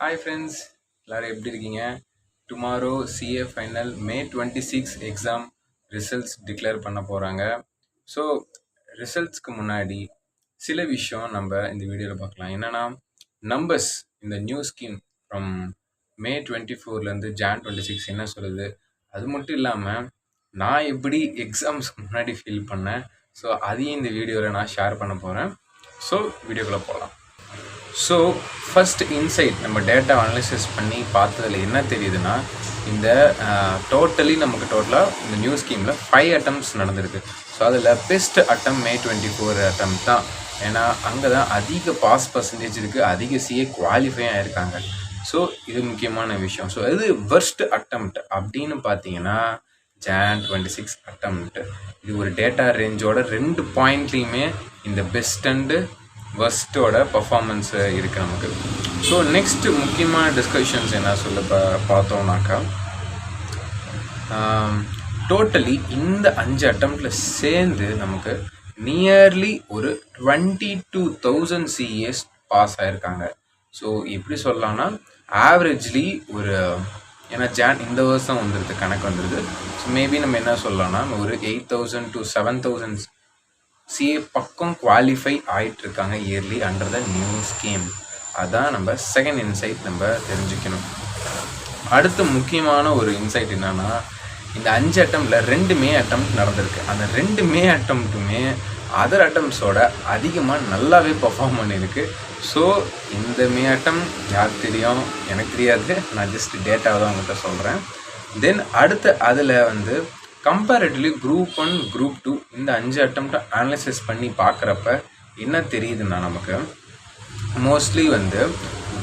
Hi friends, எல்லோரும் எப்படி இருக்கீங்க? டுமாரோ சிஏ ஃபைனல் மே 26 எக்ஸாம் ரிசல்ட்ஸ் டிக்ளேர் பண்ண போகிறாங்க. ஸோ ரிசல்ட்ஸ்க்கு முன்னாடி சில விஷயம் நம்ம இந்த வீடியோவில் பார்க்கலாம். என்னென்னா, நம்பர்ஸ் இந்த நியூ ஸ்கீம் ஃப்ரம் மே 24லேருந்து ஜான் 26 என்ன சொல்லுது, அது மட்டும் இல்லாமல் நான் எப்படி எக்ஸாம்ஸ்க்கு முன்னாடி ஃபீல் பண்ணேன், ஸோ அதையும் இந்த வீடியோவில் நான் ஷேர் பண்ண போகிறேன். ஸோ வீடியோக்குள்ளே போகலாம். ஸோ ஃபஸ்ட் இன்சைட் நம்ம டேட்டா அனலைசிஸ் பண்ணி பார்த்ததில் என்ன தெரியுதுன்னா, இந்த டோட்டலாக இந்த நியூ ஸ்கீமில் 5 attempts நடந்திருக்கு. ஸோ அதில் பெஸ்ட் அட்டம் மே 24 attempt தான். ஏன்னா அங்கே தான் அதிக பாஸ் பர்சன்டேஜ் இருக்குது, அதிக சிஏ குவாலிஃபை ஆகிருக்காங்க. ஸோ இது முக்கியமான விஷயம். ஸோ இது வெர்ஸ்ட் அட்டம்ப்ட் அப்படின்னு பார்த்தீங்கன்னா ஜான் 26 attempt. இது ஒரு டேட்டா ரேஞ்சோட 2 பாயிண்ட்லேயுமே இந்த பெஸ்ட் அண்டு வர்ஸ்ட்டோட பர்ஃபார்மன்ஸ் இருக்குது நமக்கு. ஸோ நெக்ஸ்ட் முக்கியமான டிஸ்கஷன்ஸ் என்ன சொல்ல பார்த்தோம்னாக்கா, டோட்டலி இந்த 5 attemptல சேர்ந்து நமக்கு நியர்லி ஒரு 22,000 சிஏஸ் பாஸ் ஆகிருக்காங்க. ஸோ எப்படி சொல்லலாம்னா ஆவரேஜ்லி ஒரு, ஏன்னா இந்த வருஷம் வந்துடுது, கணக்கு வந்துடுது. ஸோ மேபி நம்ம என்ன சொல்லலாம்னா ஒரு 8,000 to 7,000 சிஏ பக்கம் குவாலிஃபை ஆகிட்டு இருக்காங்க early under the new scheme. அதான் நம்ம செகண்ட் இன்சைட் நம்ம தெரிஞ்சுக்கணும். அடுத்த முக்கியமான ஒரு இன்சைட் என்னன்னா, இந்த 5 attemptல 2 மே அட்டம்ப்ட் நடந்திருக்கு. அந்த 2 மே அட்டம்ப்ட்டுமே அதர் அட்டம்ப்ட்ஸோட அதிகமாக நல்லாவே பர்ஃபார்ம் பண்ணியிருக்கு. ஸோ இந்த மே அட்டம் யார் தெரியும், எனக்கு தெரியாது, நான் ஜஸ்ட் டேட்டாவை தான் உங்கள்கிட்ட சொல்கிறேன். தென் அடுத்து அதில் வந்து கம்பேரிட்டிவ்லி குரூப் 1 குரூப் 2 இந்த 5 attempt அனலைசிஸ் பண்ணி பார்க்குறப்ப என்ன தெரியுதுன்னா, நமக்கு மோஸ்ட்லி வந்து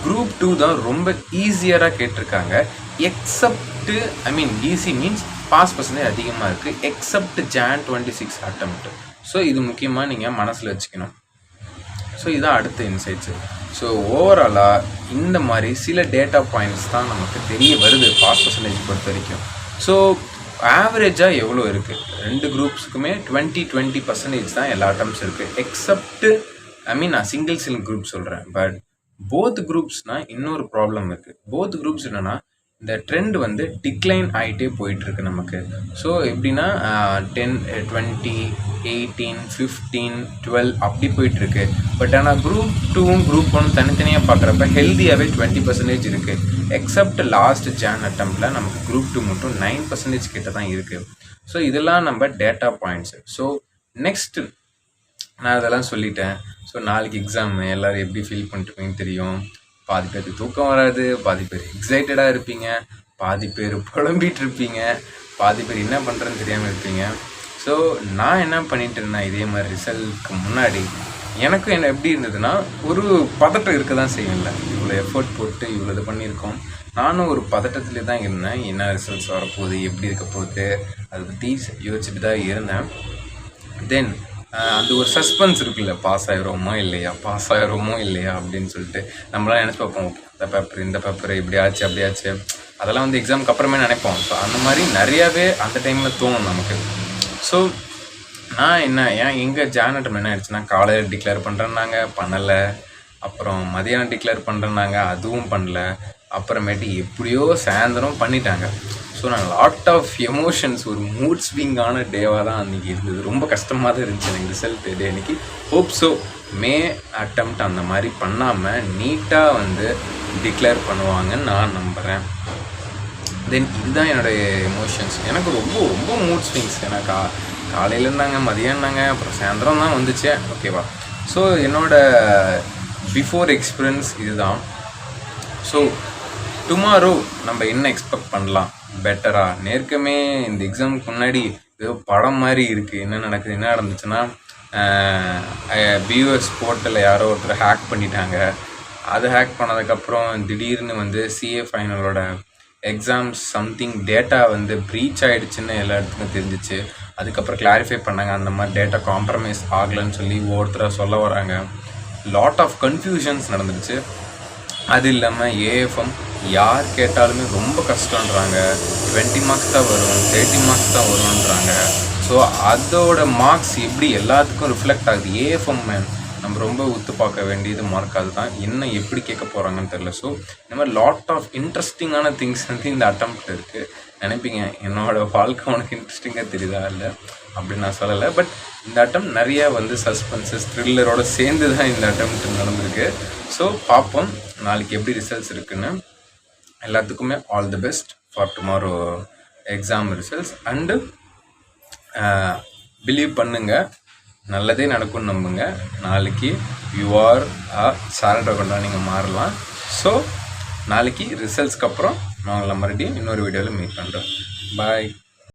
குரூப் 2 தான் ரொம்ப ஈஸியராக கேட்டிருக்காங்க. Except easy means pass percentage அதிகமாக இருக்குது, எக்ஸப்ட் ஜான் 26 attempt. ஸோ இது முக்கியமாக நீங்கள் மனசில் வச்சுக்கணும். ஸோ இதான் அடுத்த இன்சைட்ஸு. ஸோ ஓவராலாக இந்த மாதிரி சில டேட்டா பாயிண்ட்ஸ் தான் நமக்கு தெரிய வருது பாஸ் பர்சன்டேஜ் பொறுத்த வரைக்கும். ஸோ ஆவரேஜாக எவ்வளோ இருக்குது, 2 குரூப்ஸுக்குமே 20% தான் எல்லா அட்டம்ஸ் இருக்குது. எக்ஸப்ட் நான் சிங்கிள் குரூப் சொல்கிறேன். பட் போத் குரூப்ஸ்னால் இன்னொரு ப்ராப்ளம் இருக்குது. போத் குரூப்ஸ் என்னென்னா, இந்த ட்ரெண்ட் வந்து டிக்ளைன் ஆகிட்டே போயிட்டுருக்கு நமக்கு. ஸோ எப்படின்னா 10, 20, 18, 15, 12 அப்படி போயிட்டுருக்கு. பட் ஆனால் குரூப் 2வும் குரூப் 1 தனித்தனியாக பார்க்குறப்ப ஹெல்த்தியாகவே 20% இருக்குது. எக்ஸப்ட் லாஸ்ட் ஜான் அட்டம்ப்டில் நமக்கு குரூப் 2 மட்டும் 9% கிட்ட தான் இருக்குது. ஸோ இதெல்லாம் நம்ம டேட்டா பாயிண்ட்ஸு. ஸோ நெக்ஸ்ட்டு நான் அதெல்லாம் சொல்லிட்டேன். ஸோ நாளைக்கு எக்ஸாமு எல்லோரும் எப்படி ஃபீல் பண்ணிட்டுருப்பீங்கன்னு தெரியும். பாதி பேருக்கு தூக்கம் வராது, பாதி பேர் எக்ஸைட்டடாக இருப்பீங்க, பாதி பேர் புலம்பிகிட்டு இருப்பீங்க, பாதி பேர் என்ன பண்ணுறதுன்னு தெரியாமல் இருப்பீங்க. ஸோ நான் என்ன பண்ணிட்டு இருந்தேன், இதே மாதிரி ரிசல்ட்க்கு முன்னாடி எனக்கும் என்ன எப்படி இருந்ததுன்னா, ஒரு பதட்டம் இருக்க தான் செய்யல. இவ்வளோ எஃபர்ட் போட்டு இவ்வளோ இது பண்ணியிருக்கோம், நானும் ஒரு பதட்டத்துலேயே தான் இருந்தேன். என்ன ரிசல்ட்ஸ் வரப்போகுது, எப்படி இருக்க போகுது, அதை பற்றி யோசிச்சுட்டு தான் இருந்தேன். தென் அந்த ஒரு சஸ்பென்ஸ் இருக்குல்ல, பாஸ் ஆகிருவோமோ இல்லையா அப்படின்னு சொல்லிட்டு நம்மளாம் நினச்சி பார்ப்போம். ஓகே, இந்த பேப்பர் இப்படி ஆச்சு அப்படி ஆச்சு, அதெல்லாம் வந்து எக்ஸாமுக்கு அப்புறமே நினைப்போம். ஸோ அந்த மாதிரி நிறையாவே அந்த டைமில் தோணும் நமக்கு. ஸோ நான் எங்கள் ஜான் அட்டம் என்ன ஆயிடுச்சுன்னா, காலையில் டிக்ளேர் பண்ணுறேன்னாங்க, பண்ணலை. அப்புறம் மதியானம் டிக்ளேர் பண்ணுறேன்னாங்க, அதுவும் பண்ணல. அப்புறமேட்டு எப்படியோ சாயந்தரம் பண்ணிட்டாங்க. ஸோ நான் லாட் ஆஃப் எமோஷன்ஸ், ஒரு மூட் ஸ்விங்கான டேவாக தான் அன்றைக்கி இருந்தது. ரொம்ப கஷ்டமாக தான் இருந்துச்சு எனக்கு ரிசல்ட் டே அன்றைக்கி. ஹோப் ஸோ மே அட்டம்ப்ட் அந்த மாதிரி பண்ணாமல் நீட்டாக வந்து டிக்ளேர் பண்ணுவாங்கன்னு நான் நம்புகிறேன். தென் இதுதான் என்னோடய எமோஷன்ஸ். எனக்கு ரொம்ப ரொம்ப மூட் ஸ்விங்ஸ். ஏன்னா காலையில் இருந்தாங்க, மதியம் இருந்தாங்க, அப்புறம் சாயந்தரம் தான் வந்துச்சு. ஓகேவா? ஸோ என்னோடய பிஃபோர் எக்ஸ்பீரியன்ஸ் இதுதான். ஸோ டுமாரோ நம்ம என்ன எக்ஸ்பெக்ட் பண்ணலாம் பெட்டராக? நேர்க்கமே இந்த எக்ஸாமுக்கு முன்னாடி ஏதோ படம் மாதிரி இருக்குது. என்ன நடந்துச்சுன்னா, பியூஎஸ் போர்ட்டலில் யாரோ ஒருத்தர் ஹேக் பண்ணிட்டாங்க. அது ஹேக் பண்ணதுக்கப்புறம் திடீர்னு வந்து சிஏ ஃபைனலோட எக்ஸாம்ஸ் சம்திங் டேட்டா வந்து ப்ரீச் ஆகிடுச்சுன்னு எல்லா இடத்துக்கும் தெரிஞ்சிச்சு. அதுக்கப்புறம் கிளாரிஃபை பண்ணாங்க, அந்த மாதிரி டேட்டா காம்ப்ரமைஸ் ஆகலைன்னு சொல்லி ஒவ்வொருத்தராக சொல்ல வராங்க. லாட் ஆஃப் கன்ஃபியூஷன்ஸ் நடந்துருச்சு. அது இல்லாமல் ஏஎஃப்எம் யார் கேட்டாலுமே ரொம்ப கஷ்டன்றாங்க. 20 மார்க்ஸ் தான் வரும், 30 மார்க்ஸ் தான் வரும்ன்றாங்க. ஸோ அதோட மார்க்ஸ் எப்படி எல்லாத்துக்கும் ரிஃப்ளெக்ட் ஆகுது? ஏஎஃப்எம் நம்ம ரொம்ப உத்து பார்க்க வேண்டியது மார்க் அதுதான். இன்னும் எப்படி கேட்க போகிறாங்கன்னு தெரில. ஸோ இந்த மாதிரி லாட் ஆஃப் இன்ட்ரெஸ்டிங்கான திங்ஸ் வந்து இந்த அட்டம்ப்டில் இருக்குது. நினைப்பீங்க என்னோடய வாழ்க்கை உனக்கு இன்ட்ரெஸ்டிங்காக தெரியுதா? இல்லை அப்படின்னு நான் சொல்லலை. பட் இந்த அட்டம் நிறைய வந்து சஸ்பென்சஸ் த்ரில்லரோட சேர்ந்து தான் இந்த அட்டம்ப்ட் நடந்திருக்கு. ஸோ பார்ப்போம் நாளைக்கு எப்படி ரிசல்ட்ஸ் இருக்குன்னு. எல்லாத்துக்குமே all the best for tomorrow exam results. And believe பண்ணுங்க, நல்லதே நடக்கும்னு நம்புங்க. நாளைக்கு யூ ஆர் சாரண்டர் கொண்டா நீங்கள் மாறலாம். ஸோ நாளைக்கு ரிசல்ட்ஸ்க்கு அப்புறம் நான் உங்களை மறுபடியும் இன்னொரு வீடியோவில் மீட் பண்ணுறேன். பாய்.